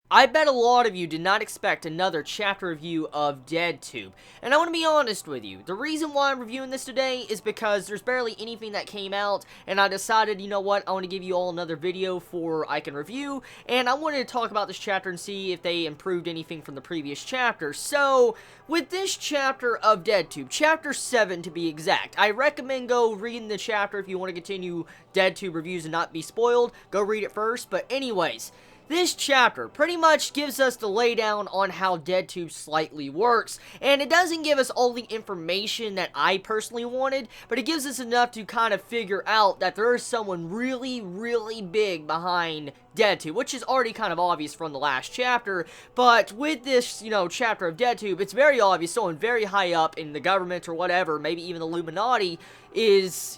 I bet a lot of you did not expect another chapter review of DeadTube, and I want to be honest with you. The reason why I'm reviewing this today is because there's barely anything that came out, and I decided, you know what, I want to give you all another video for I can review, and I wanted to talk about this chapter and see if they improved anything from the previous chapter. So, with this chapter of DeadTube, chapter 7 to be exact, I recommend go reading the chapter if you want to continue DeadTube reviews and not be spoiled. Go read it first, but anyways, this chapter pretty much gives us the laydown on how DeadTube slightly works, and it doesn't give us all the information that I personally wanted, but it gives us enough to kind of figure out that there is someone really, really big behind DeadTube, which is already kind of obvious from the last chapter, but with this, chapter of DeadTube, it's very obvious someone very high up in the government or whatever, maybe even the Illuminati, is,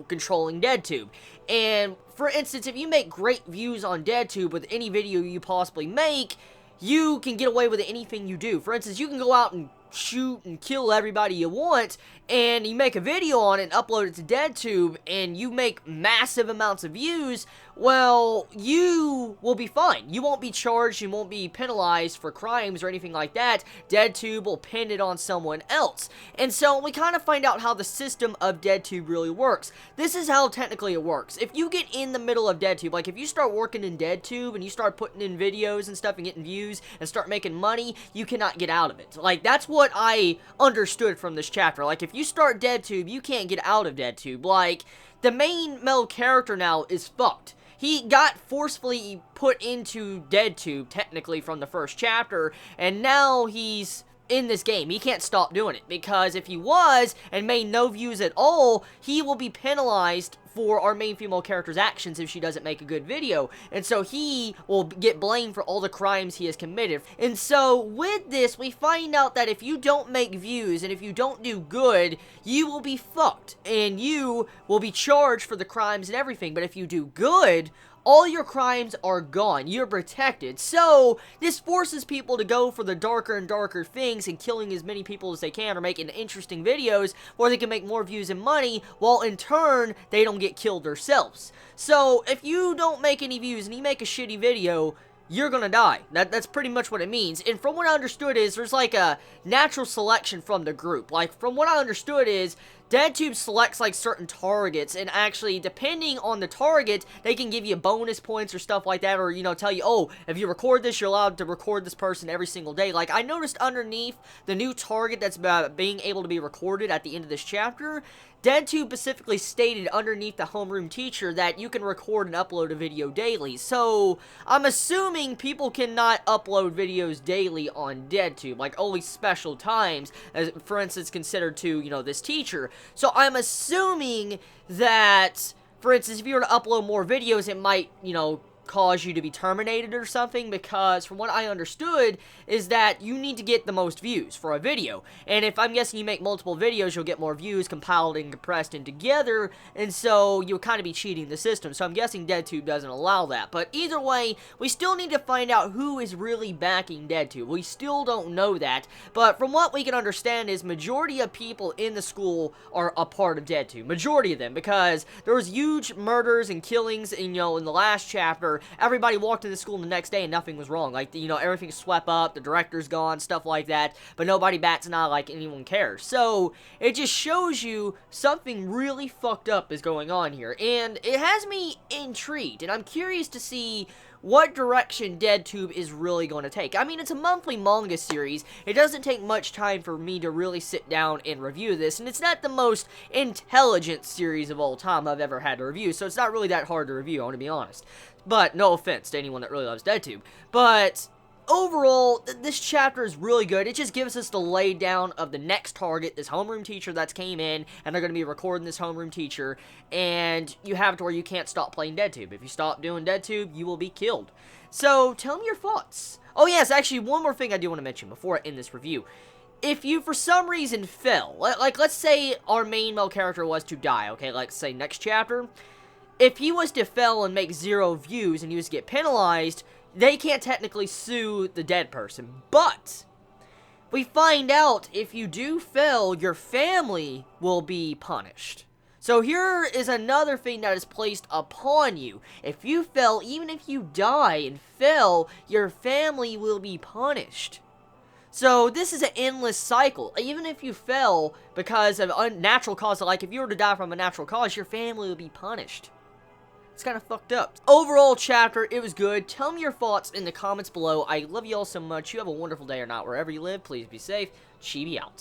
controlling DeadTube. And, for instance, if you make great views on DeadTube with any video you possibly make, you can get away with anything you do. For instance, you can go out and shoot and kill everybody you want, and you make a video on it and upload it to DeadTube, and you make massive amounts of views, well, you will be fine. You won't be charged, you won't be penalized for crimes or anything like that. DeadTube will pin it on someone else. And so, we kind of find out how the system of DeadTube really works. This is how technically it works. If you get in the middle of DeadTube, like if you start working in DeadTube and you start putting in videos and stuff and getting views and start making money, you cannot get out of it. Like, that's what I understood from this chapter. Like, if you start DeadTube, you can't get out of DeadTube. Like, the main male character now is fucked. He got forcefully put into DeadTube, technically, from the first chapter, and now he's in this game. He can't stop doing it, because if he was, and made no views at all, he will be penalized for our main female character's actions if she doesn't make a good video, and so he will get blamed for all the crimes he has committed. And so, with this, we find out that if you don't make views, and if you don't do good, you will be fucked, and you will be charged for the crimes and everything. But if you do good, all your crimes are gone. You're protected. So, this forces people to go for the darker and darker things and killing as many people as they can or making interesting videos where they can make more views and money, while in turn, they don't get killed themselves. So, if you don't make any views and you make a shitty video, you're gonna die. That's pretty much what it means. And from what I understood is, there's like a natural selection from the group. Like, from what I understood is, DeadTube selects like certain targets, and actually, depending on the target, they can give you bonus points or stuff like that, or, tell you, oh, if you record this, you're allowed to record this person every single day. Like, I noticed underneath the new target that's being able to be recorded at the end of this chapter, DeadTube specifically stated underneath the homeroom teacher that you can record and upload a video daily. So, I'm assuming people cannot upload videos daily on DeadTube, like only special times, as for instance considered to, this teacher. So, I'm assuming that, for instance, if you were to upload more videos, it might, cause you to be terminated or something, because from what I understood is that you need to get the most views for a video, and if I'm guessing you make multiple videos, you'll get more views compiled and compressed and together, and so you'll kind of be cheating the system. So I'm guessing DeadTube doesn't allow that. But either way, we still need to find out who is really backing DeadTube. We still don't know that, but from what we can understand is majority of people in the school are a part of DeadTube. Majority of them, because there was huge murders and killings in, in the last chapter. Everybody walked into school the next day and nothing was wrong. Like, everything's swept up, the director's gone, stuff like that, but nobody bats an eye like anyone cares. So, it just shows you something really fucked up is going on here, and it has me intrigued, and I'm curious to see what direction DeadTube is really going to take. I mean, it's a monthly manga series. It doesn't take much time for me to really sit down and review this, and it's not the most intelligent series of all time I've ever had to review, so it's not really that hard to review, I want to be honest. But, no offense to anyone that really loves DeadTube. But overall, this chapter is really good. It just gives us the laydown of the next target, this homeroom teacher that's came in, and they're going to be recording this homeroom teacher, and you have it to where you can't stop playing DeadTube. If you stop doing DeadTube, you will be killed. So, tell me your thoughts. Oh yes, actually, one more thing I do want to mention before I end this review. If you, for some reason, fell, like, let's say our main male character was to die, okay, like, say, next chapter. If he was to fail and make 0 views and he was to get penalized, they can't technically sue the dead person. But we find out if you do fail, your family will be punished. So here is another thing that is placed upon you. If you fail, even if you die and fail, your family will be punished. So this is an endless cycle. Even if you fail because of unnatural cause, like if you were to die from a natural cause, your family will be punished. It's kind of fucked up. Overall chapter, it was good. Tell me your thoughts in the comments below. I love you all so much. You have a wonderful day or not. Wherever you live, please be safe. Chibi out.